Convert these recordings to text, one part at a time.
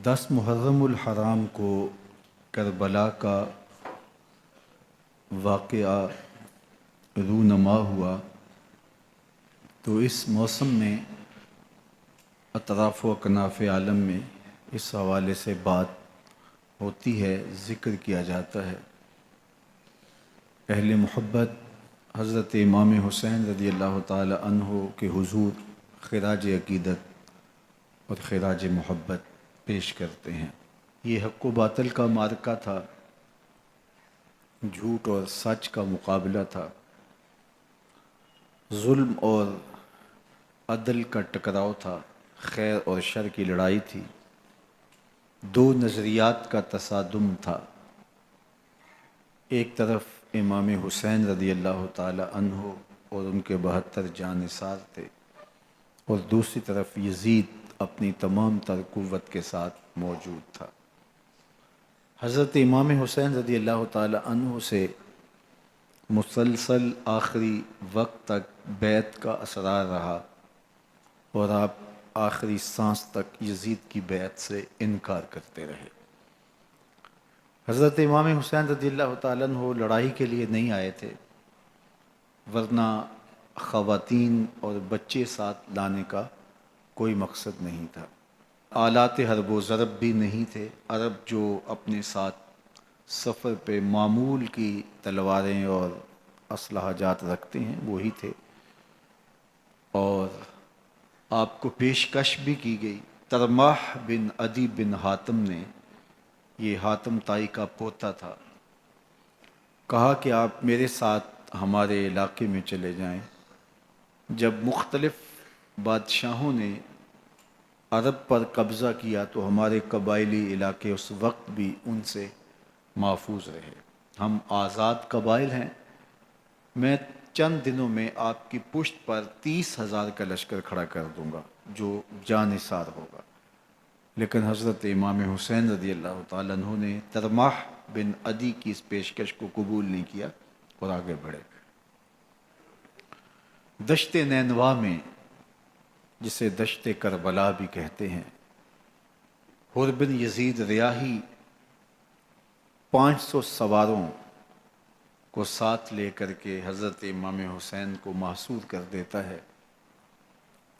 10 محرم الحرام کو کربلا کا واقعہ رونما ہوا تو اس موسم میں اطراف و اکناف عالم میں اس حوالے سے بات ہوتی ہے، ذکر کیا جاتا ہے۔ اہل محبت حضرت امام حسین رضی اللہ تعالی عنہ کے حضور خراج عقیدت اور خراج محبت پیش کرتے ہیں۔ یہ حق و باطل کا معرکہ تھا، جھوٹ اور سچ کا مقابلہ تھا، ظلم اور عدل کا ٹکراؤ تھا، خیر اور شر کی لڑائی تھی، دو نظریات کا تصادم تھا۔ ایک طرف امام حسین رضی اللہ تعالی عنہ اور ان کے 72 جانثار تھے، اور دوسری طرف یزید اپنی تمام تر قوت کے ساتھ موجود تھا۔ حضرت امام حسین رضی اللہ تعالی عنہ سے مسلسل آخری وقت تک بیعت کا اصرار رہا، اور آپ آخری سانس تک یزید کی بیعت سے انکار کرتے رہے۔ حضرت امام حسین رضی اللہ تعالیٰ عنہ لڑائی کے لیے نہیں آئے تھے، ورنہ خواتین اور بچے ساتھ لانے کا کوئی مقصد نہیں تھا۔ آلات حرب و ضرب بھی نہیں تھے۔ عرب جو اپنے ساتھ سفر پہ معمول کی تلواریں اور اسلحہ جات رکھتے ہیں وہی تھے، اور آپ کو پیشکش بھی کی گئی۔ ترماح بن عدی بن حاتم نے، یہ حاتم تائی کا پوتا تھا، کہا کہ آپ میرے ساتھ ہمارے علاقے میں چلے جائیں۔ جب مختلف بادشاہوں نے عرب پر قبضہ کیا تو ہمارے قبائلی علاقے اس وقت بھی ان سے محفوظ رہے۔ ہم آزاد قبائل ہیں، میں چند دنوں میں آپ کی پشت پر 30,000 کا لشکر کھڑا کر دوں گا جو جانثار ہوگا۔ لیکن حضرت امام حسین رضی اللہ تعالیٰ عنہ نے ترماح بن عدی کی اس پیشکش کو قبول نہیں کیا اور آگے بڑھے۔ دشت نینوا میں، جسے دشت کربلا بھی کہتے ہیں، حر بن یزید ریاحی 500 سواروں کو ساتھ لے کر کے حضرت امام حسین کو محصور کر دیتا ہے،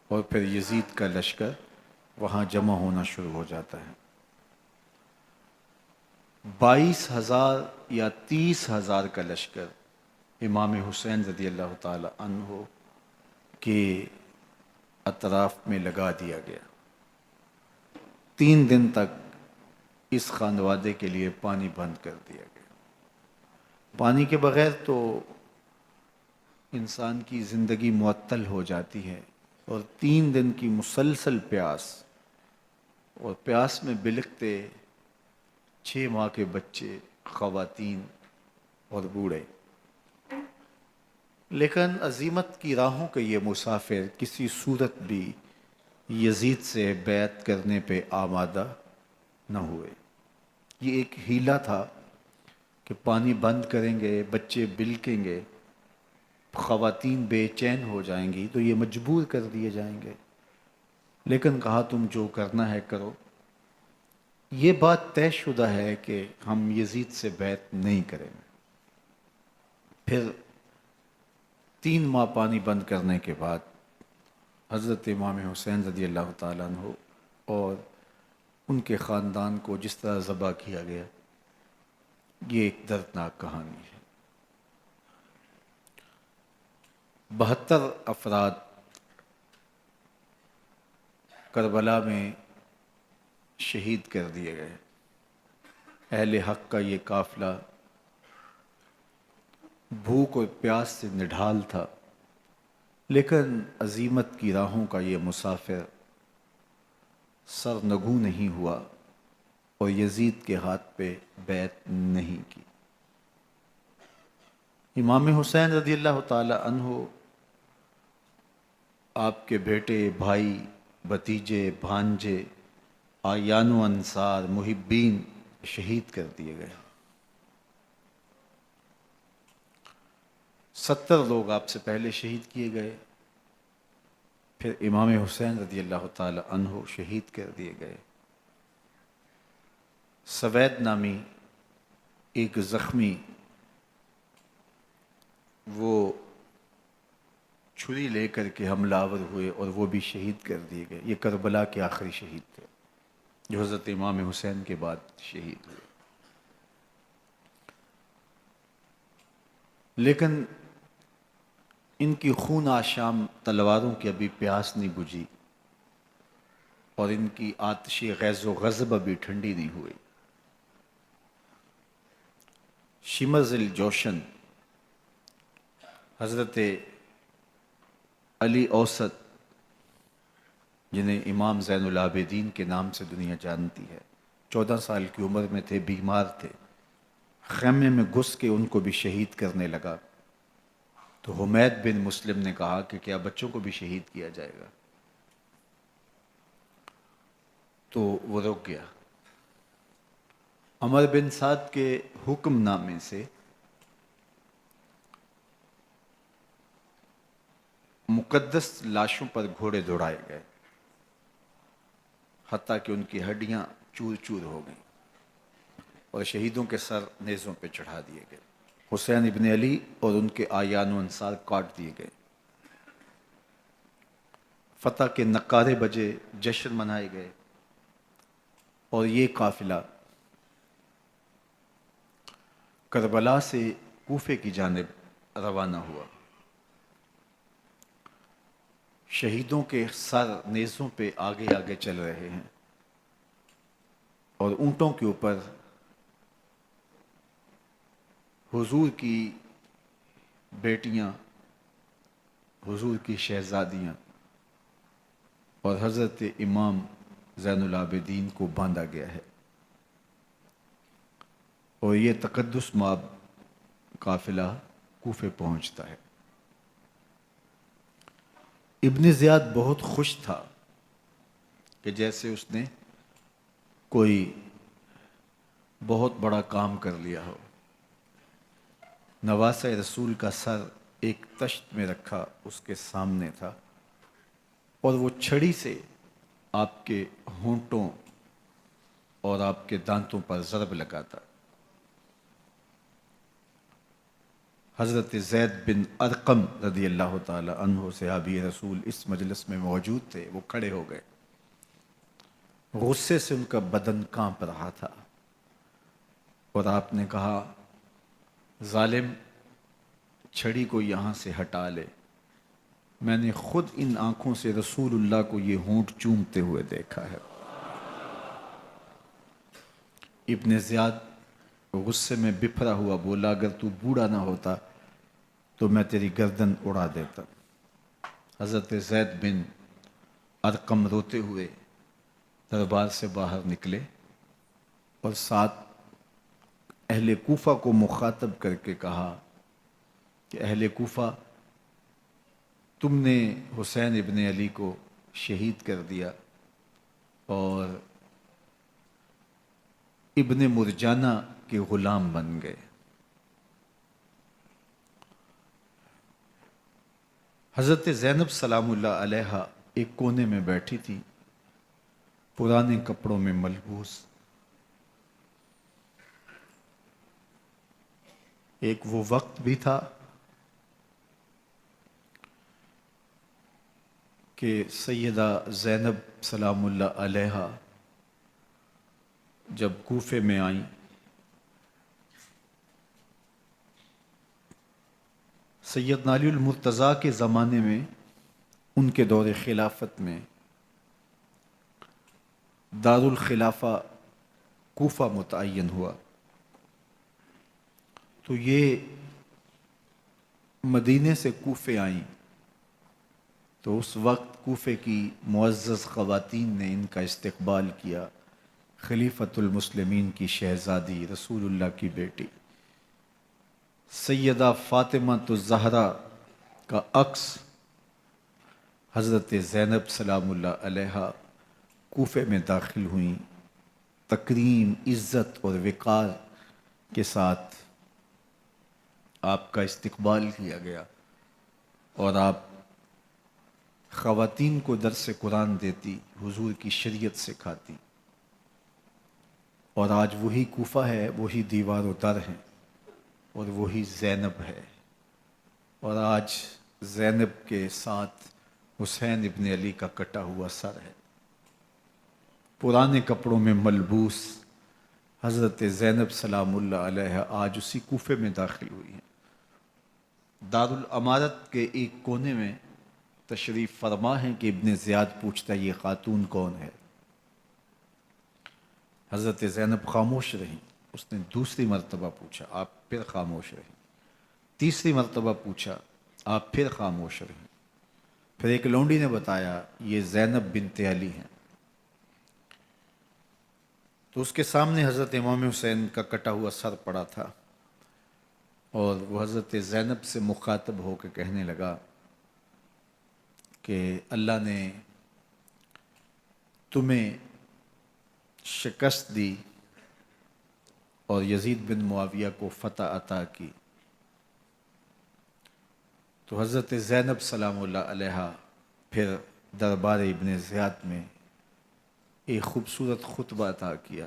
اور پھر یزید کا لشکر وہاں جمع ہونا شروع ہو جاتا ہے۔ 22,000 یا 30,000 کا لشکر امام حسین رضی اللہ تعالی عنہ کے اطراف میں لگا دیا گیا۔ 3 دن تک اس خانوادے کے لیے پانی بند کر دیا گیا۔ پانی کے بغیر تو انسان کی زندگی معطل ہو جاتی ہے، اور 3 دن کی مسلسل پیاس، اور پیاس میں بلکتے 6 ماہ کے بچے، خواتین اور بوڑھے۔ لیکن عزیمت کی راہوں کے یہ مسافر کسی صورت بھی یزید سے بیعت کرنے پہ آمادہ نہ ہوئے۔ یہ ایک ہیلہ تھا کہ پانی بند کریں گے، بچے بلکیں گے، خواتین بے چین ہو جائیں گی تو یہ مجبور کر دیے جائیں گے۔ لیکن کہا تم جو کرنا ہے کرو۔ یہ بات طے شدہ ہے کہ ہم یزید سے بیعت نہیں کریں گے۔ پھر 3 ماہ پانی بند کرنے کے بعد حضرت امام حسین رضی اللہ تعالیٰ عنہ اور ان کے خاندان کو جس طرح ذبح کیا گیا، یہ ایک دردناک کہانی ہے۔ 72 افراد کربلا میں شہید کر دیے گئے۔ اہل حق کا یہ قافلہ بھوک اور پیاس سے نڈھال تھا، لیکن عزیمت کی راہوں کا یہ مسافر سرنگوں نہیں ہوا اور یزید کے ہاتھ پہ بیعت نہیں کی۔ امام حسین رضی اللہ تعالی عنہ آپ کے بیٹے، بھائی، بھتیجے، بھانجے، اعیان و انصار، محبین شہید کر دیے گئے۔ 70 لوگ آپ سے پہلے شہید کیے گئے، پھر امام حسین رضی اللہ تعالی عنہ شہید کر دیے گئے۔ سوید نامی ایک زخمی وہ چھری لے کر کے حملہ آور ہوئے اور وہ بھی شہید کر دیے گئے. یہ کربلا کے آخری شہید تھے جو حضرت امام حسین کے بعد شہید ہوئے. لیکن ان کی خون آشام تلواروں کی ابھی پیاس نہیں بجھی اور ان کی آتش غیظ و غضب ابھی ٹھنڈی نہیں ہوئی. شمز الجوشن حضرت علی اوسط جنہیں امام زین العابدین کے نام سے دنیا جانتی ہے، 14 سال کی عمر میں تھے، بیمار تھے. خیمے میں گھس کے ان کو بھی شہید کرنے لگا تو حمید بن مسلم نے کہا کہ کیا بچوں کو بھی شہید کیا جائے گا؟ تو وہ رک گیا. عمر بن سعد کے حکم نامے سے مقدس لاشوں پر گھوڑے دوڑائے گئے حتیٰ کہ ان کی ہڈیاں چور چور ہو گئیں اور شہیدوں کے سر نیزوں پہ چڑھا دیے گئے. حسین ابن علی اور ان کے آیان و انصار کاٹ دیے گئے. فتح کے نقارے بجے، جشن منائے گئے اور یہ قافلہ کربلا سے کوفے کی جانب روانہ ہوا. شہیدوں کے سر نیزوں پہ آگے آگے چل رہے ہیں اور اونٹوں کے اوپر حضور کی بیٹیاں، حضور کی شہزادیاں اور حضرت امام زین العابدین کو باندھا گیا ہے اور یہ تقدس مآب قافلہ کوفے پہنچتا ہے. ابن زیاد بہت خوش تھا کہ جیسے اس نے کوئی بہت بڑا کام کر لیا ہو. نواسہ رسول کا سر ایک تشت میں رکھا اس کے سامنے تھا اور وہ چھڑی سے آپ کے ہونٹوں اور آپ کے دانتوں پر ضرب لگاتا. حضرت زید بن ارقم رضی اللہ تعالی عنہ صحابی رسول اس مجلس میں موجود تھے. وہ کھڑے ہو گئے. غصے سے ان کا بدن کانپ رہا تھا اور آپ نے کہا، ظالم، چھڑی کو یہاں سے ہٹا لے. میں نے خود ان آنکھوں سے رسول اللہ کو یہ ہونٹ چومتے ہوئے دیکھا ہے. ابن زیاد غصے میں بپھرا ہوا بولا، اگر تو بوڑھا نہ ہوتا تو میں تیری گردن اڑا دیتا. حضرت زید بن ارقم روتے ہوئے دربار سے باہر نکلے اور ساتھ اہل کوفہ کو مخاطب کر کے کہا کہ اہل کوفہ، تم نے حسین ابن علی کو شہید کر دیا اور ابن مرجانہ کے غلام بن گئے. حضرت زینب سلام اللہ علیہا ایک کونے میں بیٹھی تھی، پرانے کپڑوں میں ملبوس. ایک وہ وقت بھی تھا کہ سیدہ زینب سلام اللہ علیہا جب کوفے میں آئیں سیدنا علی المرتضیٰ کے زمانے میں، ان کے دور خلافت میں دارالخلافہ کوفہ متعین ہوا. تو یہ مدینے سے کوفے آئیں تو اس وقت کوفے کی معزز خواتین نے ان کا استقبال کیا. خلیفۃ المسلمین کی شہزادی، رسول اللہ کی بیٹی سیدہ فاطمہ الزہرا کا عکس حضرت زینب سلام اللہ علیہا کوفے میں داخل ہوئیں. تکریم، عزت اور وقار کے ساتھ آپ کا استقبال کیا گیا اور آپ خواتین کو درس قرآن دیتی، حضور کی شریعت سکھاتی اور آج وہی کوفہ ہے، وہی دیوار و در ہیں، اور وہی زینب ہے، اور آج زینب کے ساتھ حسین ابن علی کا کٹا ہوا سر ہے۔ پرانے کپڑوں میں ملبوس حضرت زینب سلام اللہ علیہ آج اسی کوفے میں داخل ہوئی ہیں۔ دارالامارت کے ایک کونے میں تشریف فرما ہیں کہ ابن زیاد پوچھتا ہے یہ خاتون کون ہے؟ حضرت زینب خاموش رہیں۔ اس نے دوسری مرتبہ پوچھا، آپ پھر خاموش رہیں۔ تیسری مرتبہ پوچھا، آپ پھر خاموش رہیں۔ پھر ایک لونڈی نے بتایا یہ زینب بنت علی ہیں۔ تو اس کے سامنے حضرت امام حسین کا کٹا ہوا سر پڑا تھا، اور وہ حضرت زینب سے مخاطب ہو کے کہنے لگا کہ اللہ نے تمہیں شکست دی اور یزید بن معاویہ کو فتح عطا کی۔ تو حضرت زینب سلام اللہ علیہ پھر دربار ابن زیاد میں ایک خوبصورت خطبہ عطا کیا۔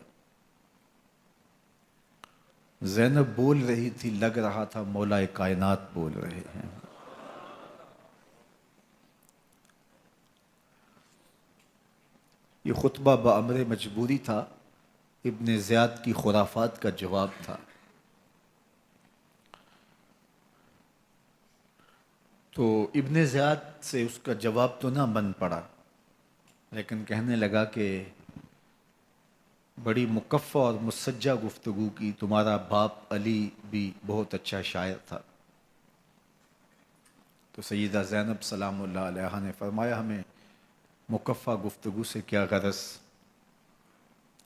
زینب بول رہی تھی، لگ رہا تھا مولا کائنات بول رہے ہیں۔ یہ خطبہ بامر مجبوری تھا، ابن زیاد کی خرافات کا جواب تھا۔ تو ابن زیاد سے اس کا جواب تو نہ بن پڑا، لیکن کہنے لگا کہ بڑی مکفہ اور مسجع گفتگو کی، تمہارا باپ علی بھی بہت اچھا شاعر تھا۔ تو سیدہ زینب سلام اللہ علیہ نے فرمایا ہمیں مکفہ گفتگو سے کیا غرض،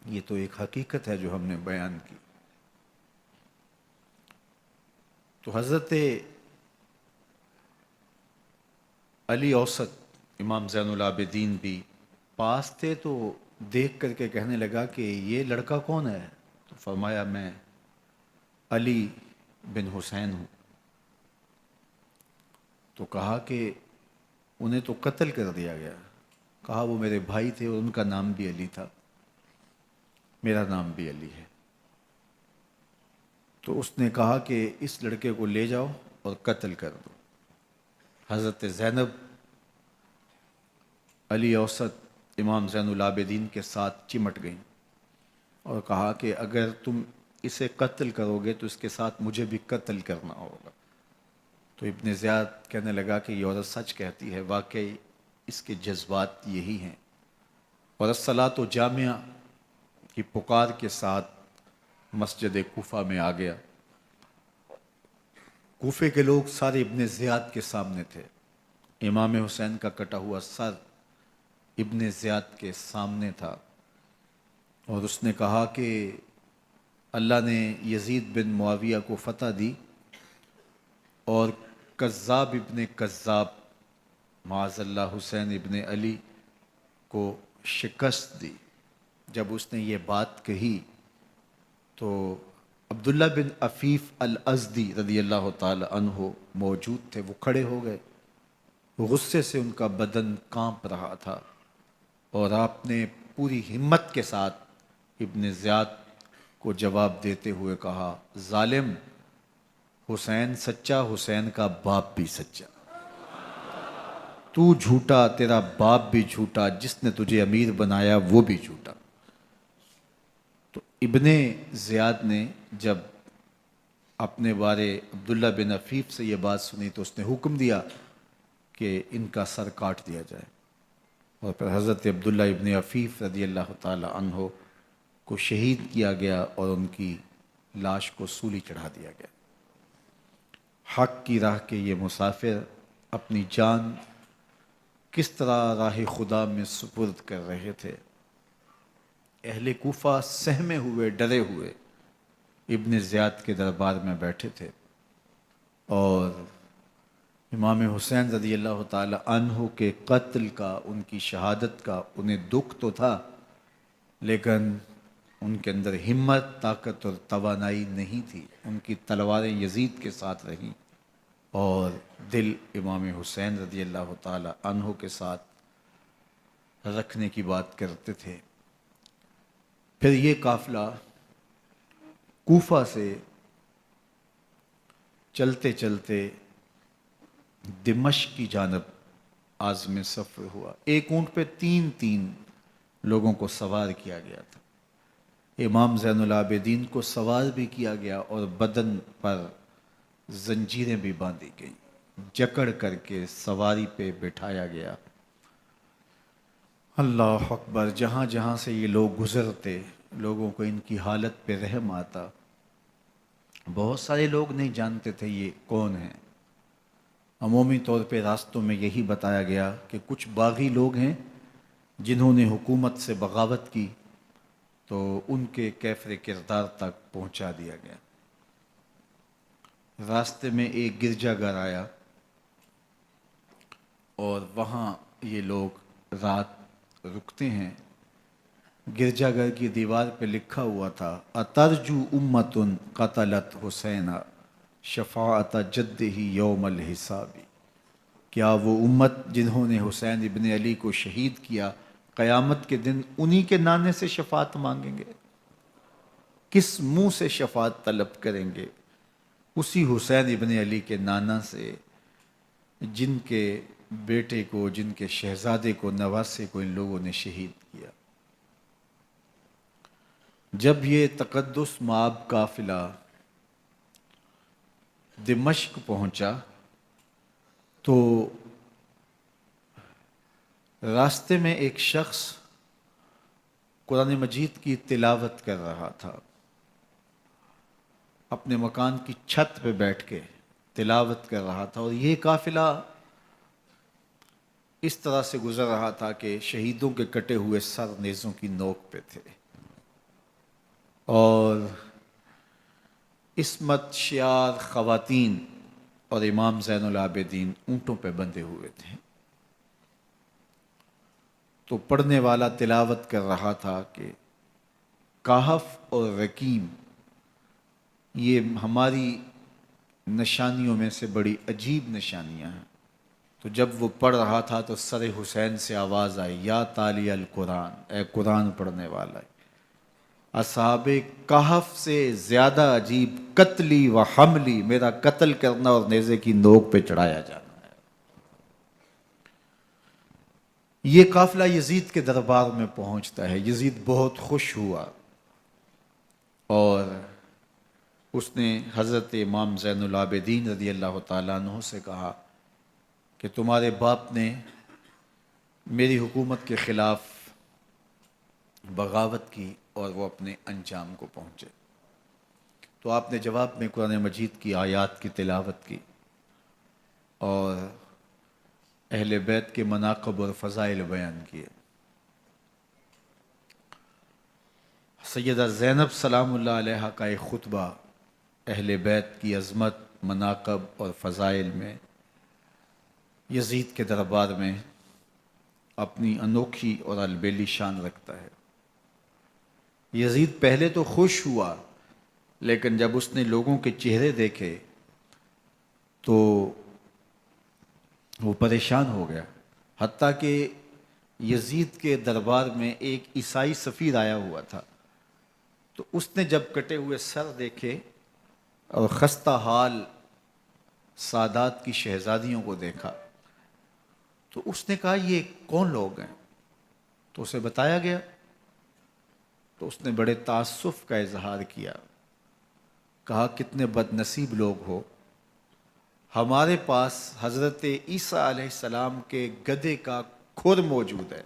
یہ تو ایک حقیقت ہے جو ہم نے بیان کی۔ تو حضرت علی اوسط امام زین العابدین بھی پاس تھے، تو دیکھ کر کے کہنے لگا کہ یہ لڑکا کون ہے؟ تو فرمایا میں علی بن حسین ہوں۔ تو کہا کہ انہیں تو قتل کر دیا گیا۔ کہا وہ میرے بھائی تھے اور ان کا نام بھی علی تھا، میرا نام بھی علی ہے۔ تو اس نے کہا کہ اس لڑکے کو لے جاؤ اور قتل کر دو۔ حضرت زینب علی اوسط امام زین العابدین کے ساتھ چمٹ گئیں اور کہا کہ اگر تم اسے قتل کرو گے تو اس کے ساتھ مجھے بھی قتل کرنا ہوگا۔ تو ابن زیاد کہنے لگا کہ یہ عورت سچ کہتی ہے، واقعی اس کے جذبات یہی ہیں۔ اور الصلاۃ جامعہ کی پکار کے ساتھ مسجد کوفہ میں آ گیا۔ کوفے کے لوگ سارے ابن زیاد کے سامنے تھے۔ امام حسین کا کٹا ہوا سر ابن زیاد کے سامنے تھا، اور اس نے کہا کہ اللہ نے یزید بن معاویہ کو فتح دی اور کذاب ابن کذاب معاذ اللہ حسین ابن علی کو شکست دی۔ جب اس نے یہ بات کہی تو عبداللہ بن عفیف الازدی رضی اللہ تعالی عنہ موجود تھے، وہ کھڑے ہو گئے۔ غصے سے ان کا بدن کانپ رہا تھا، اور آپ نے پوری ہمت کے ساتھ ابن زیاد کو جواب دیتے ہوئے کہا، ظالم، حسین سچا، حسین کا باپ بھی سچا، تو جھوٹا، تیرا باپ بھی جھوٹا، جس نے تجھے امیر بنایا وہ بھی جھوٹا۔ تو ابن زیاد نے جب اپنے بارے عبداللہ بن عفیف سے یہ بات سنی تو اس نے حکم دیا کہ ان کا سر کاٹ دیا جائے، اور پھر حضرت عبداللہ ابن عفیف رضی اللہ تعالی عنہ کو شہید کیا گیا اور ان کی لاش کو سولی چڑھا دیا گیا۔ حق کی راہ کے یہ مسافر اپنی جان کس طرح راہ خدا میں سپرد کر رہے تھے۔ اہل کوفہ سہمے ہوئے، ڈرے ہوئے ابن زیاد کے دربار میں بیٹھے تھے، اور امام حسین رضی اللہ تعالی عنہ کے قتل کا، ان کی شہادت کا انہیں دکھ تو تھا، لیکن ان کے اندر ہمت، طاقت اور توانائی نہیں تھی۔ ان کی تلواریں یزید کے ساتھ رہیں اور دل امام حسین رضی اللہ تعالی عنہ کے ساتھ رکھنے کی بات کرتے تھے۔ پھر یہ قافلہ کوفہ سے چلتے چلتے دمشق کی جانب عازم سفر ہوا. ایک اونٹ پہ تین تین لوگوں کو سوار کیا گیا تھا. امام زین العابدین کو سوار بھی کیا گیا اور بدن پر زنجیریں بھی باندھی گئیں، جکڑ کر کے سواری پہ بٹھایا گیا. اللہ اکبر. جہاں جہاں سے یہ لوگ گزرتے لوگوں کو ان کی حالت پہ رحم آتا. بہت سارے لوگ نہیں جانتے تھے یہ کون ہیں. عمومی طور پہ راستوں میں یہی بتایا گیا کہ کچھ باغی لوگ ہیں جنہوں نے حکومت سے بغاوت کی، تو ان کے کیفر کردار تک پہنچا دیا گیا. راستے میں ایک گرجا گھر آیا اور وہاں یہ لوگ رات رکتے ہیں. گرجا گھر کی دیوار پہ لکھا ہوا تھا: اترجو امت قتلت حسینا شفاعت جدہ یوم الحساب. کیا وہ امت جنہوں نے حسین ابن علی کو شہید کیا قیامت کے دن انہی کے نانے سے شفاعت مانگیں گے؟ کس منہ سے شفاعت طلب کریں گے؟ اسی حسین ابن علی کے نانا سے جن کے بیٹے کو، جن کے شہزادے کو، نواسے کو ان لوگوں نے شہید کیا. جب یہ تقدس مآب قافلہ دمشق پہنچا تو راستے میں ایک شخص قرآن مجید کی تلاوت کر رہا تھا. اپنے مکان کی چھت پہ بیٹھ کے تلاوت کر رہا تھا، اور یہ قافلہ اس طرح سے گزر رہا تھا کہ شہیدوں کے کٹے ہوئے سر نیزوں کی نوک پہ تھے، اور عصمت شیار خواتین اور امام زین العابدین اونٹوں پہ بندھے ہوئے تھے. تو پڑھنے والا تلاوت کر رہا تھا کہ کہف اور رقیم یہ ہماری نشانیوں میں سے بڑی عجیب نشانیاں ہیں. تو جب وہ پڑھ رہا تھا تو سر حسین سے آواز آئی: یا تالی القرآن، اے قرآن پڑھنے والا. اصحاب کہف سے زیادہ عجیب قتلی و حملی، میرا قتل کرنا اور نیزے کی نوک پہ چڑھایا جانا ہے. یہ قافلہ یزید کے دربار میں پہنچتا ہے. یزید بہت خوش ہوا اور اس نے حضرت امام زین العابدین رضی اللہ تعالیٰ عنہ سے کہا کہ تمہارے باپ نے میری حکومت کے خلاف بغاوت کی اور وہ اپنے انجام کو پہنچے. تو آپ نے جواب میں قرآن مجید کی آیات کی تلاوت کی اور اہل بیت کے مناقب اور فضائل بیان کیے. سیدہ زینب سلام اللہ علیہا کا ایک خطبہ اہل بیت کی عظمت، مناقب اور فضائل میں یزید کے دربار میں اپنی انوکھی اور البیلی شان رکھتا ہے. یزید پہلے تو خوش ہوا، لیکن جب اس نے لوگوں کے چہرے دیکھے تو وہ پریشان ہو گیا. حتیٰ کہ یزید کے دربار میں ایک عیسائی سفیر آیا ہوا تھا، تو اس نے جب کٹے ہوئے سر دیکھے اور خستہ حال سادات کی شہزادیوں کو دیکھا تو اس نے کہا یہ کون لوگ ہیں؟ تو اسے بتایا گیا. تو اس نے بڑے تاسف کا اظہار کیا، کہا کتنے بد نصیب لوگ ہو، ہمارے پاس حضرت عیسیٰ علیہ السلام کے گدھے کا کھر موجود ہے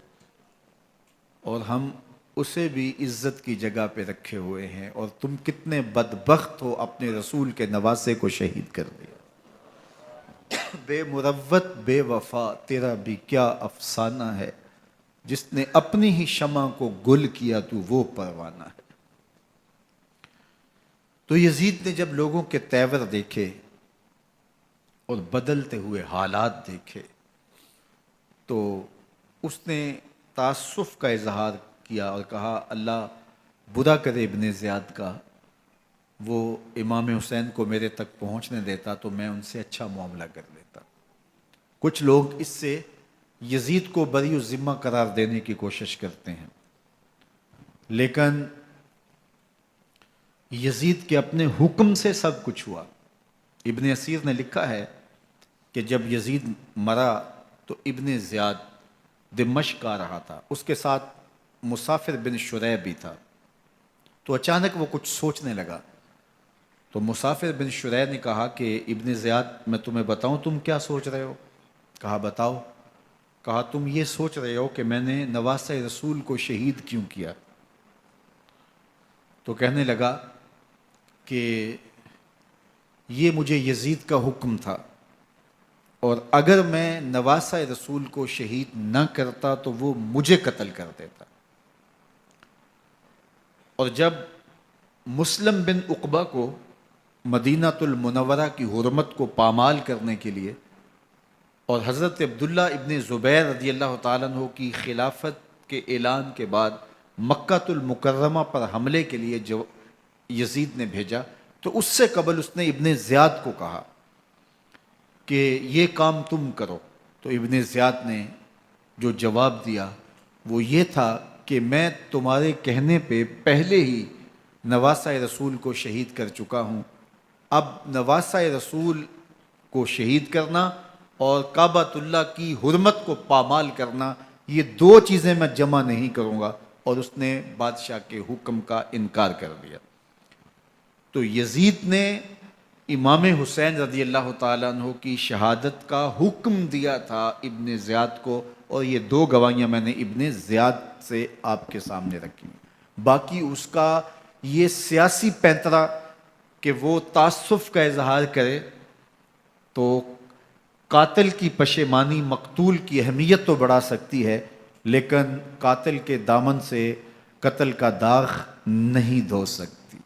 اور ہم اسے بھی عزت کی جگہ پہ رکھے ہوئے ہیں، اور تم کتنے بدبخت ہو اپنے رسول کے نواسے کو شہید کر دیا. بے مروت بے وفا تیرا بھی کیا افسانہ ہے، جس نے اپنی ہی شمع کو گل کیا تو وہ پروانہ ہے. تو یزید نے جب لوگوں کے تیور دیکھے اور بدلتے ہوئے حالات دیکھے تو اس نے تعصف کا اظہار کیا اور کہا اللہ برا کرے ابن زیاد کا، وہ امام حسین کو میرے تک پہنچنے دیتا تو میں ان سے اچھا معاملہ کر لیتا. کچھ لوگ اس سے یزید کو بری الذمہ قرار دینے کی کوشش کرتے ہیں، لیکن یزید کے اپنے حکم سے سب کچھ ہوا۔ ابن اسیر نے لکھا ہے کہ جب یزید مرا تو ابن زیاد دمشق آ رہا تھا، اس کے ساتھ مسافر بن شریح بھی تھا، تو اچانک وہ کچھ سوچنے لگا۔ تو مسافر بن شریح نے کہا کہ ابن زیاد میں تمہیں بتاؤں تم کیا سوچ رہے ہو؟ کہا بتاؤ۔ کہا تم یہ سوچ رہے ہو کہ میں نے نواسہ رسول کو شہید کیوں کیا؟ تو کہنے لگا کہ یہ مجھے یزید کا حکم تھا، اور اگر میں نواسہ رسول کو شہید نہ کرتا تو وہ مجھے قتل کر دیتا۔ اور جب مسلم بن عقبہ کو مدینہ المنورہ کی حرمت کو پامال کرنے کے لیے اور حضرت عبداللہ ابن زبیر رضی اللہ تعالیٰ عنہ کی خلافت کے اعلان کے بعد مکہ المکرمہ پر حملے کے لیے جو یزید نے بھیجا، تو اس سے قبل اس نے ابن زیاد کو کہا کہ یہ کام تم کرو۔ تو ابن زیاد نے جو جواب دیا وہ یہ تھا کہ میں تمہارے کہنے پہ پہلے ہی نواسہ رسول کو شہید کر چکا ہوں، اب نواسہ رسول کو شہید کرنا اور کعبۃ اللہ کی حرمت کو پامال کرنا، یہ دو چیزیں میں جمع نہیں کروں گا، اور اس نے بادشاہ کے حکم کا انکار کر دیا۔ تو یزید نے امام حسین رضی اللہ تعالیٰ عنہ کی شہادت کا حکم دیا تھا ابن زیاد کو، اور یہ دو گواہیاں میں نے ابن زیاد سے آپ کے سامنے رکھی۔ باقی اس کا یہ سیاسی پینترا کہ وہ تعصب کا اظہار کرے، تو قاتل کی پشیمانی مقتول کی اہمیت تو بڑھا سکتی ہے، لیکن قاتل کے دامن سے قتل کا داغ نہیں دھو سکتی۔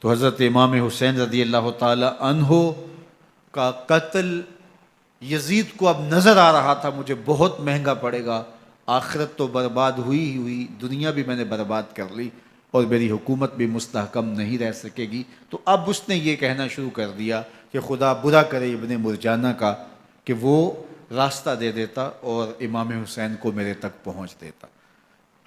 تو حضرت امام حسین رضی اللہ تعالی عنہ کا قتل یزید کو اب نظر آ رہا تھا مجھے بہت مہنگا پڑے گا، آخرت تو برباد ہوئی ہی ہوئی، دنیا بھی میں نے برباد کر لی، اور میری حکومت بھی مستحکم نہیں رہ سکے گی۔ تو اب اس نے یہ کہنا شروع کر دیا کہ خدا برا کرے ابن مرجانہ کا کہ وہ راستہ دے دیتا اور امام حسین کو میرے تک پہنچ دیتا۔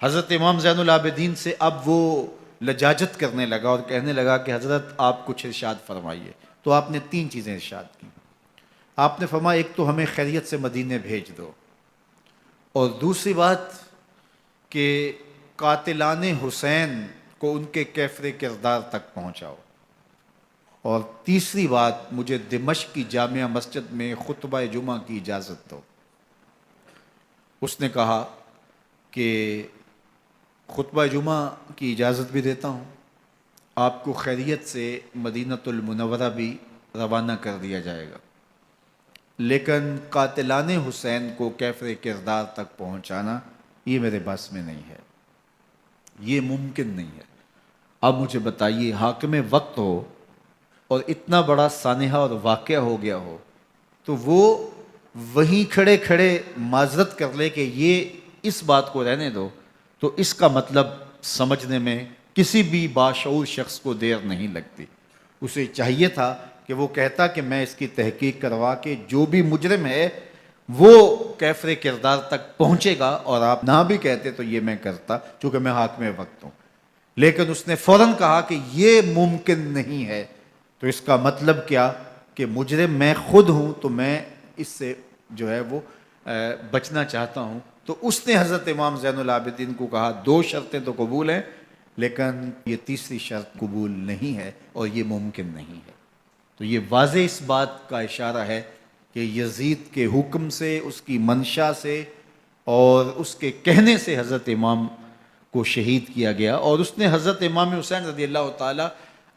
حضرت امام زین العابدین سے اب وہ لجاجت کرنے لگا اور کہنے لگا کہ حضرت آپ کچھ ارشاد فرمائیے۔ تو آپ نے تین چیزیں ارشاد کی۔ آپ نے فرمایا ایک تو ہمیں خیریت سے مدینے بھیج دو، اور دوسری بات کہ قاتلان حسین کو ان کے کیفر کردار تک پہنچاؤ، اور تیسری بات مجھے دمشق کی جامعہ مسجد میں خطبہ جمعہ کی اجازت دو۔ اس نے کہا کہ خطبہ جمعہ کی اجازت بھی دیتا ہوں، آپ کو خیریت سے مدینہ المنورہ بھی روانہ کر دیا جائے گا، لیکن قاتلان حسین کو کیفر کردار تک پہنچانا یہ میرے بس میں نہیں ہے، یہ ممکن نہیں ہے۔ اب مجھے بتائیے، حاکم وقت ہو اور اتنا بڑا سانحہ اور واقعہ ہو گیا ہو، تو وہ وہیں کھڑے کھڑے معذرت کر لے کہ یہ اس بات کو رہنے دو، تو اس کا مطلب سمجھنے میں کسی بھی باشعور شخص کو دیر نہیں لگتی۔ اسے چاہیے تھا کہ وہ کہتا کہ میں اس کی تحقیق کروا کے جو بھی مجرم ہے وہ کیفر کردار تک پہنچے گا، اور آپ نہ بھی کہتے تو یہ میں کرتا چونکہ میں حاکم وقت ہوں۔ لیکن اس نے فوراً کہا کہ یہ ممکن نہیں ہے، تو اس کا مطلب کیا کہ مجرم میں خود ہوں، تو میں اس سے جو ہے وہ بچنا چاہتا ہوں۔ تو اس نے حضرت امام زین العابدین کو کہا دو شرطیں تو قبول ہیں، لیکن یہ تیسری شرط قبول نہیں ہے اور یہ ممکن نہیں ہے۔ تو یہ واضح اس بات کا اشارہ ہے کہ یزید کے حکم سے، اس کی منشا سے اور اس کے کہنے سے حضرت امام کو شہید کیا گیا، اور اس نے حضرت امام حسین رضی اللہ تعالی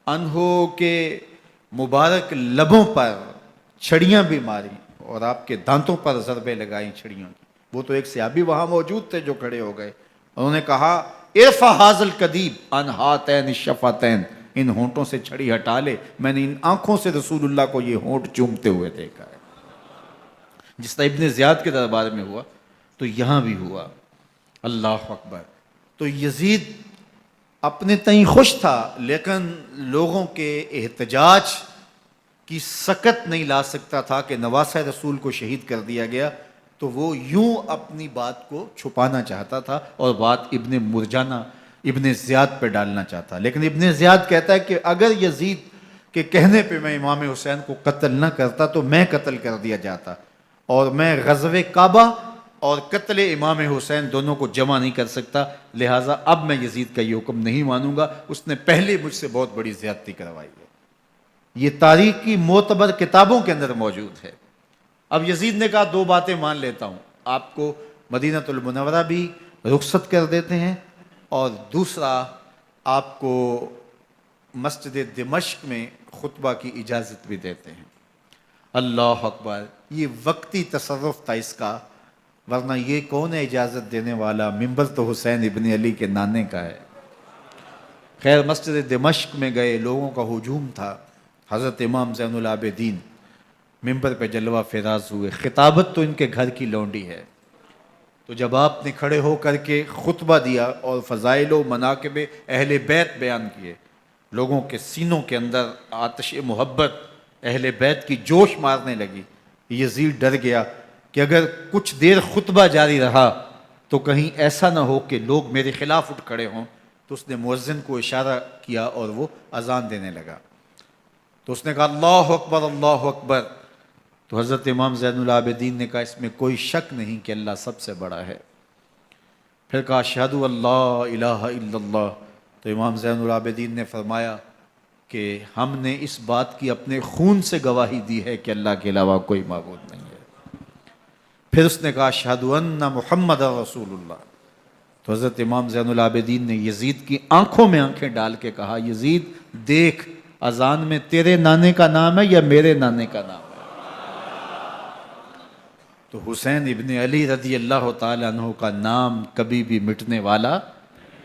عنہ کے مبارک لبوں پر چھڑیاں بھی ماری اور آپ کے دانتوں پر ضربیں لگائیں چھڑیوں کی۔ وہ تو ایک صحابی وہاں موجود تھے جو کھڑے ہو گئے، انہوں نے کہا ارفع ھذا الکدیب عن ھاتین الشفتین، ان ہونٹوں سے چھڑی ہٹا لے، میں نے ان آنکھوں سے رسول اللہ کو یہ ہونٹ چومتے ہوئے دیکھا ہے۔ جس طرح ابن زیاد کے دربار میں ہوا تو یہاں بھی ہوا۔ اللہ اکبر۔ تو یزید اپنے تئیں خوش تھا، لیکن لوگوں کے احتجاج کی سکت نہیں لا سکتا تھا کہ نواسہ رسول کو شہید کر دیا گیا، تو وہ یوں اپنی بات کو چھپانا چاہتا تھا، اور بات ابن مرجانہ ابن زیاد پہ ڈالنا چاہتا، لیکن ابن زیاد کہتا ہے کہ اگر یزید کے کہنے پہ میں امام حسین کو قتل نہ کرتا تو میں قتل کر دیا جاتا، اور میں غزوہ کعبہ اور قتل امام حسین دونوں کو جمع نہیں کر سکتا، لہٰذا اب میں یزید کا یہ حکم نہیں مانوں گا، اس نے پہلے مجھ سے بہت بڑی زیادتی کروائی ہے۔ یہ تاریخ کی معتبر کتابوں کے اندر موجود ہے۔ اب یزید نے کہا دو باتیں مان لیتا ہوں، آپ کو مدینہ المنورہ بھی رخصت کر دیتے ہیں، اور دوسرا آپ کو مسجد دمشق میں خطبہ کی اجازت بھی دیتے ہیں۔ اللہ اکبر، یہ وقتی تصرف تھا اس کا، ورنہ یہ کون ہے اجازت دینے والا؟ منبر تو حسین ابن علی کے نانے کا ہے۔ خیر، مسجد دمشق میں گئے، لوگوں کا ہجوم تھا، حضرت امام زین العابدین منبر پہ جلوہ فراز ہوئے، خطابت تو ان کے گھر کی لونڈی ہے، تو جب آپ نے کھڑے ہو کر کے خطبہ دیا اور فضائل و مناقب اہل بیت بیان کیے، لوگوں کے سینوں کے اندر آتش محبت اہل بیت کی جوش مارنے لگی۔ یزید ڈر گیا کہ اگر کچھ دیر خطبہ جاری رہا تو کہیں ایسا نہ ہو کہ لوگ میرے خلاف اٹھ کھڑے ہوں، تو اس نے مؤذن کو اشارہ کیا اور وہ اذان دینے لگا، تو اس نے کہا اللہ اکبر اللہ اکبر، تو حضرت امام زین العابدین نے کہا اس میں کوئی شک نہیں کہ اللہ سب سے بڑا ہے۔ پھر کہا اشہد اللہ الہ الا اللہ، تو امام زین العابدین نے فرمایا کہ ہم نے اس بات کی اپنے خون سے گواہی دی ہے کہ اللہ کے علاوہ کوئی معبود نہیں ہے۔ پھر اس نے کہا اشہد ان محمد رسول اللہ، تو حضرت امام زین العابدین نے یزید کی آنکھوں میں آنکھیں ڈال کے کہا یزید دیکھ، اذان میں تیرے نانے کا نام ہے یا میرے نانے کا نام ہے؟ تو حسین ابن علی رضی اللہ تعالیٰ عنہ کا نام کبھی بھی مٹنے والا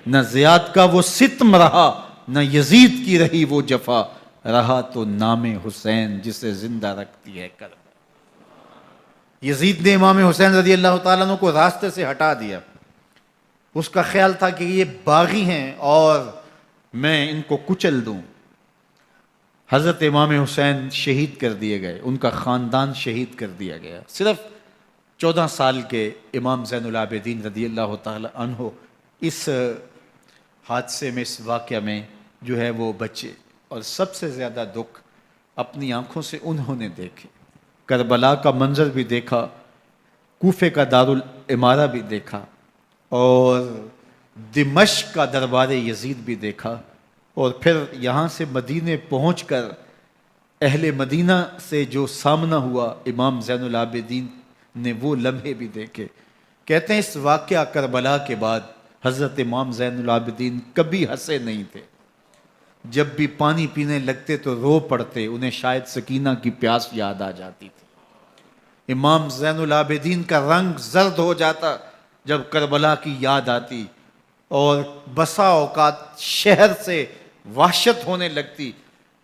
نہ زیاد کا وہ ستم رہا، نہ یزید کی رہی وہ جفا، رہا تو نام حسین جسے زندہ رکھتی ہے کرب۔ یزید نے امام حسین رضی اللہ تعالیٰ عنہ کو راستے سے ہٹا دیا، اس کا خیال تھا کہ یہ باغی ہیں اور میں ان کو کچل دوں۔ حضرت امام حسین شہید کر دیے گئے، ان کا خاندان شہید کر دیا گیا۔ صرف 14 سال کے امام زین العابدین رضی اللہ تعالی عنہ اس حادثے میں، اس واقعہ میں جو ہے وہ بچے، اور سب سے زیادہ دکھ اپنی آنکھوں سے انہوں نے دیکھے، کربلا کا منظر بھی دیکھا، کوفے کا دارالعمارہ بھی دیکھا، اور دمشق کا دربار یزید بھی دیکھا، اور پھر یہاں سے مدینے پہنچ کر اہل مدینہ سے جو سامنا ہوا امام زین العابدین نے وہ لمحے بھی دیکھے۔ کہتے ہیں اس واقعہ کربلا کے بعد حضرت امام زین العابدین کبھی ہنسے نہیں تھے، جب بھی پانی پینے لگتے تو رو پڑتے، انہیں شاید سکینہ کی پیاس یاد آ جاتی تھی۔ امام زین العابدین کا رنگ زرد ہو جاتا جب کربلا کی یاد آتی، اور بسا اوقات شہر سے وحشت ہونے لگتی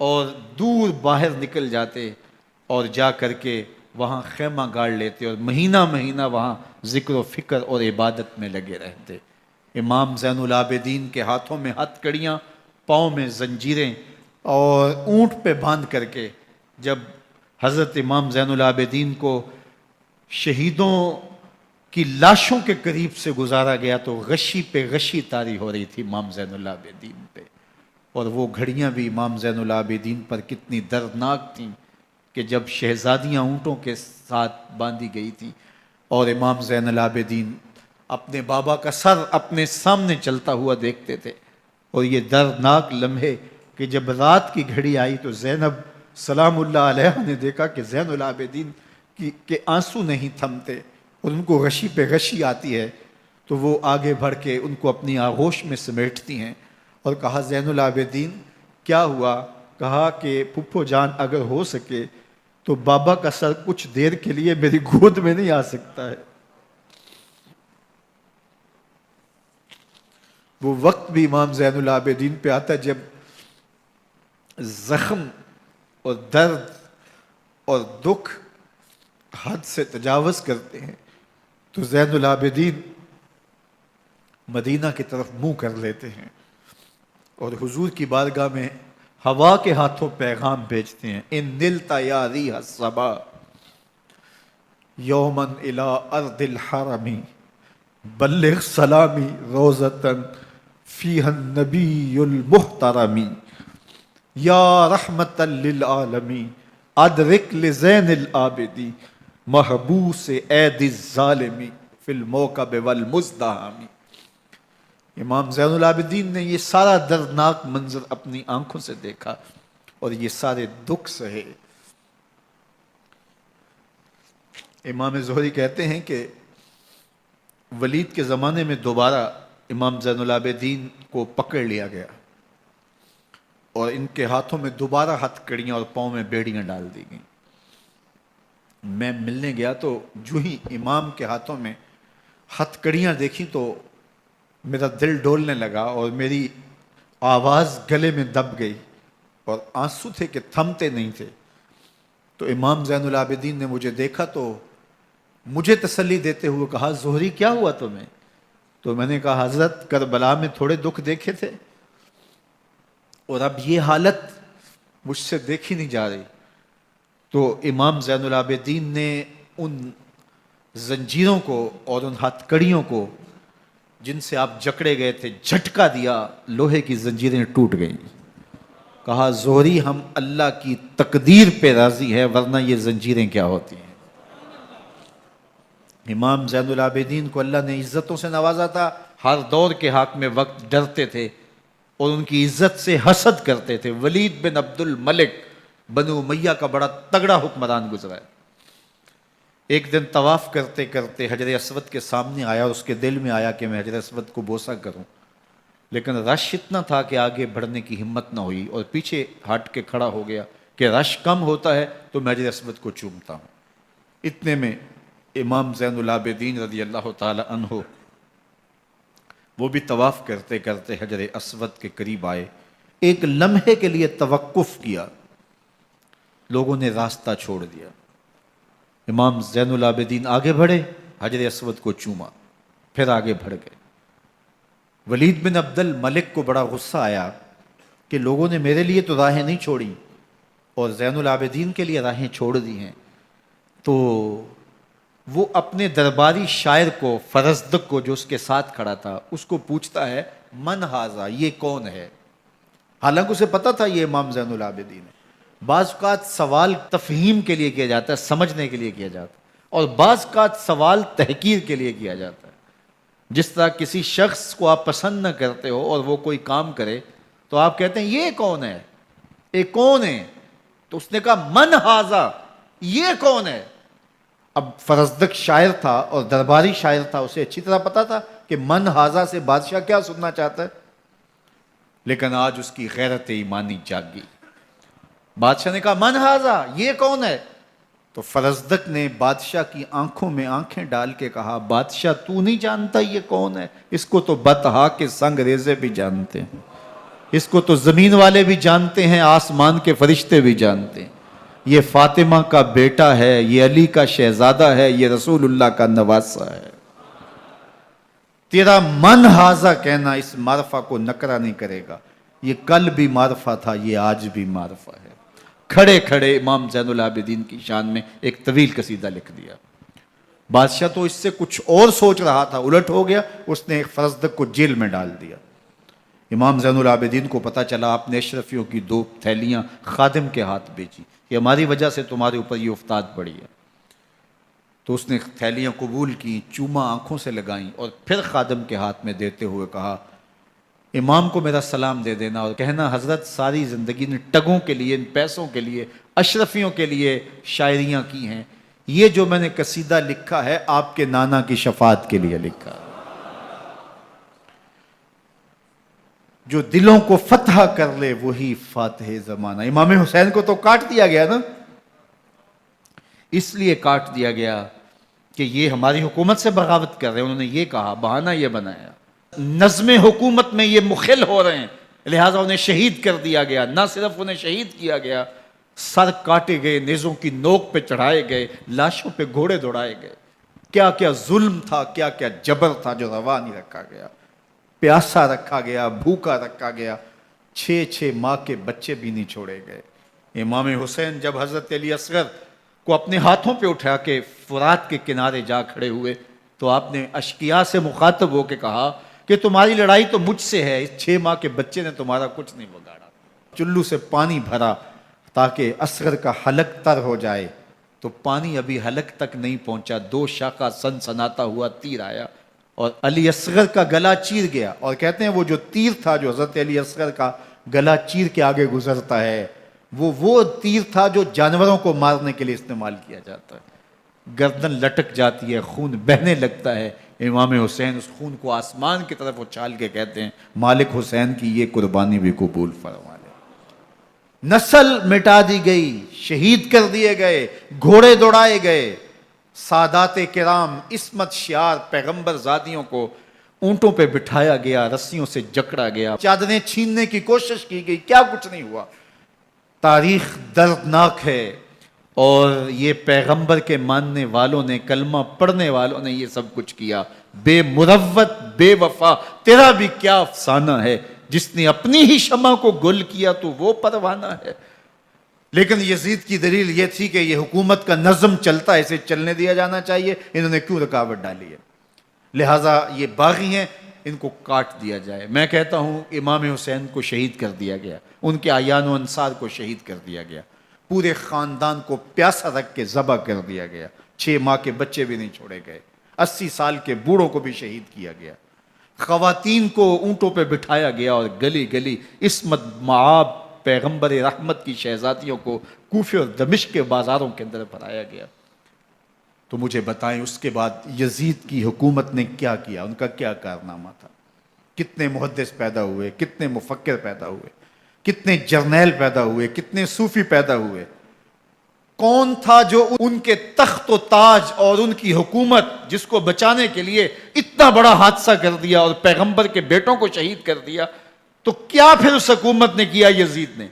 اور دور باہر نکل جاتے اور جا کر کے وہاں خیمہ گاڑ لیتے اور مہینہ مہینہ وہاں ذکر و فکر اور عبادت میں لگے رہتے۔ امام زین العابدین کے ہاتھوں میں ہتھ کڑیاں، پاؤں میں زنجیریں، اور اونٹ پہ باندھ کر کے جب حضرت امام زین العابدین کو شہیدوں کی لاشوں کے قریب سے گزارا گیا تو غشی پہ غشی طاری ہو رہی تھی امام زین العابدین پہ، اور وہ گھڑیاں بھی امام زین العابدین پر کتنی دردناک تھیں کہ جب شہزادیاں اونٹوں کے ساتھ باندھی گئی تھی اور امام زین العابدین اپنے بابا کا سر اپنے سامنے چلتا ہوا دیکھتے تھے، اور یہ دردناک لمحے کہ جب رات کی گھڑی آئی تو زینب سلام اللہ علیہ نے دیکھا کہ زین العابدین کے آنسو نہیں تھمتے اور ان کو غشی پہ غشی آتی ہے، تو وہ آگے بڑھ کے ان کو اپنی آغوش میں سمیٹتی ہیں اور کہا زین العابدین کیا ہوا؟ کہا کہ پھپھو جان اگر ہو سکے تو بابا کا سر کچھ دیر کے لیے میری گود میں نہیں آ سکتا ہے۔ وہ وقت بھی امام زین العابدین پہ آتا ہے جب زخم اور درد اور دکھ حد سے تجاوز کرتے ہیں تو زین العابدین مدینہ کی طرف منہ کر لیتے ہیں اور حضور کی بارگاہ میں ہوا کے ہاتھوں پیغام بھیجتے ہیں، ان نلتا یا ریح الصبا یوما الی ارض الحرم بلغ سلامی روزتن فیہ النبی المحترم یا رحمت للعالمین ادرک لزین العابدی محبوس عید الظالمی فی الموکب والمزدحم۔ امام زین العابدین نے یہ سارا دردناک منظر اپنی آنکھوں سے دیکھا اور یہ سارے دکھ سہے۔ امام زہری کہتے ہیں کہ ولید کے زمانے میں دوبارہ امام زین العابدین کو پکڑ لیا گیا اور ان کے ہاتھوں میں دوبارہ ہتھ کڑیاں اور پاؤں میں بیڑیاں ڈال دی گئیں۔ میں ملنے گیا تو جو ہی امام کے ہاتھوں میں ہتھ کڑیاں دیکھی تو میرا دل ڈولنے لگا اور میری آواز گلے میں دب گئی اور آنسو تھے کہ تھمتے نہیں تھے۔ تو امام زین العابدین نے مجھے دیکھا تو مجھے تسلی دیتے ہوئے کہا زہری کیا ہوا تمہیں؟ تو میں نے کہا حضرت کربلا میں تھوڑے دکھ دیکھے تھے اور اب یہ حالت مجھ سے دیکھی نہیں جا رہی۔ تو امام زین العابدین نے ان زنجیروں کو اور ان ہتھ کڑیوں کو جن سے آپ جکڑے گئے تھے جھٹکا دیا، لوہے کی زنجیریں ٹوٹ گئیں۔ کہا زہری ہم اللہ کی تقدیر پہ راضی ہے ورنہ یہ زنجیریں کیا ہوتی ہیں۔ امام زین العابدین کو اللہ نے عزتوں سے نوازا تھا، ہر دور کے حاکم وقت ڈرتے تھے اور ان کی عزت سے حسد کرتے تھے۔ ولید بن عبد الملک بنو امیہ کا بڑا تگڑا حکمران گزرا ہے۔ ایک دن طواف کرتے کرتے حجر اسود کے سامنے آیا اور اس کے دل میں آیا کہ میں حجر اسود کو بوسہ کروں، لیکن رش اتنا تھا کہ آگے بڑھنے کی ہمت نہ ہوئی اور پیچھے ہٹ کے کھڑا ہو گیا کہ رش کم ہوتا ہے تو میں حجر اسود کو چومتا ہوں۔ اتنے میں امام زین العابدین رضی اللہ تعالی عنہ وہ بھی طواف کرتے کرتے حجر اسود کے قریب آئے، ایک لمحے کے لیے توقف کیا، لوگوں نے راستہ چھوڑ دیا۔ امام زین العابدین آگے بڑھے، حجر اسود کو چوما، پھر آگے بڑھ گئے۔ ولید بن عبد الملک کو بڑا غصہ آیا کہ لوگوں نے میرے لیے تو راہیں نہیں چھوڑی اور زین العابدین کے لیے راہیں چھوڑ دی ہیں۔ تو وہ اپنے درباری شاعر کو، فرزدق کو جو اس کے ساتھ کھڑا تھا، اس کو پوچھتا ہے من ھذا، یہ کون ہے؟ حالانکہ اسے پتا تھا یہ امام زین العابدین ہے۔ بعض اوقات سوال تفہیم کے لیے کیا جاتا ہے، سمجھنے کے لیے کیا جاتا ہے، اور بعض اوقات سوال تحقیر کے لیے کیا جاتا ہے۔ جس طرح کسی شخص کو آپ پسند نہ کرتے ہو اور وہ کوئی کام کرے تو آپ کہتے ہیں یہ کون ہے، یہ کون ہے؟ تو اس نے کہا من ھذا، یہ کون ہے؟ اب فرزدق شاعر تھا اور درباری شاعر تھا، اسے اچھی طرح پتا تھا کہ من ھذا سے بادشاہ کیا سننا چاہتا ہے، لیکن آج اس کی غیرت ایمانی جاگ گئی۔ بادشاہ نے کہا من ھذا، یہ کون ہے؟ تو فرزدق نے بادشاہ کی آنکھوں میں آنکھیں ڈال کے کہا بادشاہ تو نہیں جانتا یہ کون ہے؟ اس کو تو بطحا کے سنگ ریزے بھی جانتے ہیں، اس کو تو زمین والے بھی جانتے ہیں، آسمان کے فرشتے بھی جانتے ہیں۔ یہ فاطمہ کا بیٹا ہے، یہ علی کا شہزادہ ہے، یہ رسول اللہ کا نواسہ ہے۔ تیرا من ھذا کہنا اس معرفہ کو نکرا نہیں کرے گا، یہ کل بھی معرفہ تھا، یہ آج بھی معرفہ ہے۔ کھڑے کھڑے امام زین العابدین کی شان میں ایک طویل قصیدہ لکھ دیا۔ بادشاہ تو اس سے کچھ اور سوچ رہا تھا، الٹ ہو گیا، اس نے ایک فرزدق کو جیل میں ڈال دیا۔ امام زین العابدین کو پتا چلا آپ نے اشرفیوں کی 2 تھیلیاں خادم کے ہاتھ بیچی کہ ہماری وجہ سے تمہارے اوپر یہ افتاد پڑی ہے۔ تو اس نے تھیلیاں قبول کی، چوما آنکھوں سے لگائیں اور پھر خادم کے ہاتھ میں دیتے ہوئے کہا امام کو میرا سلام دے دینا اور کہنا حضرت ساری زندگی نے ٹگوں کے لیے، ان پیسوں کے لیے، اشرفیوں کے لیے شاعریاں کی ہیں، یہ جو میں نے قصیدہ لکھا ہے آپ کے نانا کی شفاعت کے لیے لکھا ہے۔ جو دلوں کو فتح کر لے وہی فاتح زمانہ۔ امام حسین کو تو کاٹ دیا گیا نا، اس لیے کاٹ دیا گیا کہ یہ ہماری حکومت سے بغاوت کر رہے ہیں، انہوں نے یہ کہا، بہانہ یہ بنایا، نظم حکومت میں یہ مخل ہو رہے ہیں، لہٰذا انہیں شہید کر دیا گیا۔ نہ صرف انہیں شہید کیا گیا، سر کاٹے گئے، نیزوں کی نوک پہ چڑھائے گئے، لاشوں پہ گھوڑے دوڑائے گئے۔ کیا کیا ظلم تھا، کیا کیا جبر تھا جو روا نہیں رکھا گیا۔ پیاسا رکھا گیا، بھوکا رکھا گیا، 6 ماہ کے بچے بھی نہیں چھوڑے گئے۔ امام حسین جب حضرت علی اصغر کو اپنے ہاتھوں پہ اٹھا کے فرات کے کنارے جا کھڑے ہوئے تو آپ نے اشقیاء سے مخاطب ہو کے کہا کہ تمہاری لڑائی تو مجھ سے ہے، اس 6 ماہ کے بچے نے تمہارا کچھ نہیں بگاڑا۔ چلو سے پانی بھرا تاکہ اصغر کا حلق تر ہو جائے، تو پانی ابھی حلق تک نہیں پہنچا، 2 شاخہ سن سناتا ہوا تیر آیا اور علی اصغر کا گلا چیر گیا۔ اور کہتے ہیں وہ جو تیر تھا جو حضرت علی اصغر کا گلا چیر کے آگے گزرتا ہے، وہ تیر تھا جو جانوروں کو مارنے کے لیے استعمال کیا جاتا ہے۔ گردن لٹک جاتی ہے، خون بہنے لگتا ہے، امام حسین اس خون کو آسمان کی طرف اچھال کے کہتے ہیں مالک حسین کی یہ قربانی بھی قبول فرما لے۔ نسل مٹا دی گئی، شہید کر دیے گئے، گھوڑے دوڑائے گئے، سادات کرام عصمت شعار پیغمبر زادیوں کو اونٹوں پہ بٹھایا گیا، رسیوں سے جکڑا گیا، چادریں چھیننے کی کوشش کی گئی، کیا کچھ نہیں ہوا۔ تاریخ دردناک ہے، اور یہ پیغمبر کے ماننے والوں نے، کلمہ پڑھنے والوں نے یہ سب کچھ کیا۔ بے مروت، بے وفا، تیرا بھی کیا افسانہ ہے، جس نے اپنی ہی شمع کو گل کیا تو وہ پروانہ ہے۔ لیکن یزید کی دلیل یہ تھی کہ یہ حکومت کا نظم چلتا ہے، اسے چلنے دیا جانا چاہیے، انہوں نے کیوں رکاوٹ ڈالی ہے، لہٰذا یہ باغی ہیں، ان کو کاٹ دیا جائے۔ میں کہتا ہوں امام حسین کو شہید کر دیا گیا، ان کے اعیان و انصار کو شہید کر دیا گیا، پورے خاندان کو پیاسا رکھ کے ذبح کر دیا گیا، 6 ماہ کے بچے بھی نہیں چھوڑے گئے، 80 سال کے بوڑھوں کو بھی شہید کیا گیا، خواتین کو اونٹوں پہ بٹھایا گیا، اور گلی گلی عصمت معاب پیغمبر رحمت کی شہزادیوں کو کوفے اور دمشق کے بازاروں کے اندر بھرایا گیا۔ تو مجھے بتائیں اس کے بعد یزید کی حکومت نے کیا کیا، ان کا کیا کارنامہ تھا؟ کتنے محدث پیدا ہوئے، کتنے مفکر پیدا ہوئے، کتنے جرنیل پیدا ہوئے، کتنے صوفی پیدا ہوئے؟ کون تھا جو ان کے تخت و تاج اور ان کی حکومت جس کو بچانے کے لیے اتنا بڑا حادثہ کر دیا اور پیغمبر کے بیٹوں کو شہید کر دیا؟ تو کیا پھر اس حکومت نے کیا؟ یزید نے،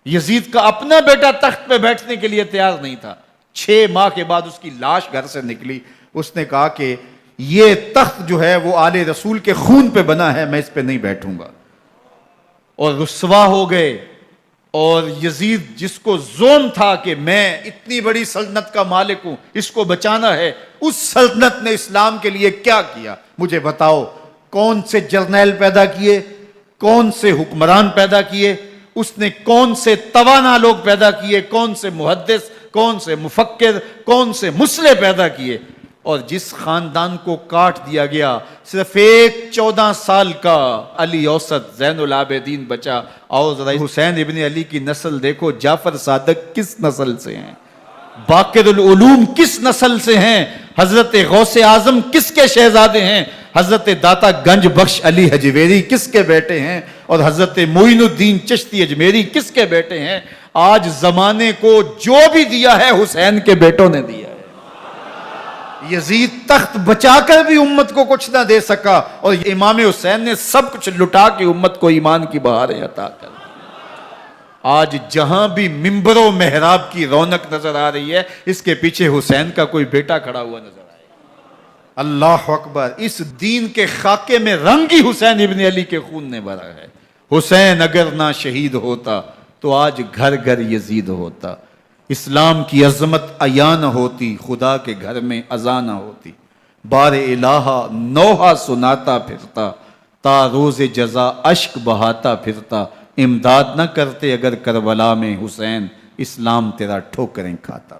یزید کا اپنا بیٹا تخت پہ بیٹھنے کے لیے تیار نہیں تھا۔ 6 ماہ کے بعد اس کی لاش گھر سے نکلی، اس نے کہا کہ یہ تخت جو ہے وہ آل رسول کے خون پہ بنا ہے، میں اس پہ نہیں بیٹھوں گا، اور رسوا ہو گئے۔ اور یزید جس کو زوم تھا کہ میں اتنی بڑی سلطنت کا مالک ہوں، اس کو بچانا ہے، اس سلطنت نے اسلام کے لیے کیا کیا؟ مجھے بتاؤ، کون سے جرنیل پیدا کیے، کون سے حکمران پیدا کیے، اس نے کون سے توانا لوگ پیدا کیے، کون سے محدث، کون سے مفکر، کون سے مسلح پیدا کیے؟ اور جس خاندان کو کاٹ دیا گیا، صرف ایک 14 سال کا علی اوسط زین العابدین بچا۔ اور ذرا حسین ابن علی کی نسل دیکھو، جعفر صادق کس نسل سے ہیں، باقر العلوم کس نسل سے ہیں، حضرت غوث اعظم کس کے شہزادے ہیں، حضرت داتا گنج بخش علی حجویری کس کے بیٹے ہیں، اور حضرت معین الدین چشتی اجمیری کس کے بیٹے ہیں؟ آج زمانے کو جو بھی دیا ہے حسین کے بیٹوں نے دیا ہے۔ یزید تخت بچا کر بھی امت کو کچھ نہ دے سکا، اور امام حسین نے سب کچھ لٹا کے امت کو ایمان کی بہاریں عطا کر۔ آج جہاں بھی منبر و محراب کی رونق نظر آ رہی ہے، اس کے پیچھے حسین کا کوئی بیٹا کھڑا ہوا نظر آئے۔ اللہ اکبر! اس دین کے خاکے میں رنگ ہی حسین ابن علی کے خون نے بھرا ہے۔ حسین اگر نہ شہید ہوتا تو آج گھر گھر یزید ہوتا، اسلام کی عظمت عیاں نہ ہوتی، خدا کے گھر میں اذان نہ ہوتی، بار الہ نوحہ سناتا پھرتا، تا روز جزا اشک بہاتا پھرتا، امداد نہ کرتے اگر کربلا میں حسین، اسلام تیرا ٹھوکریں کھاتا۔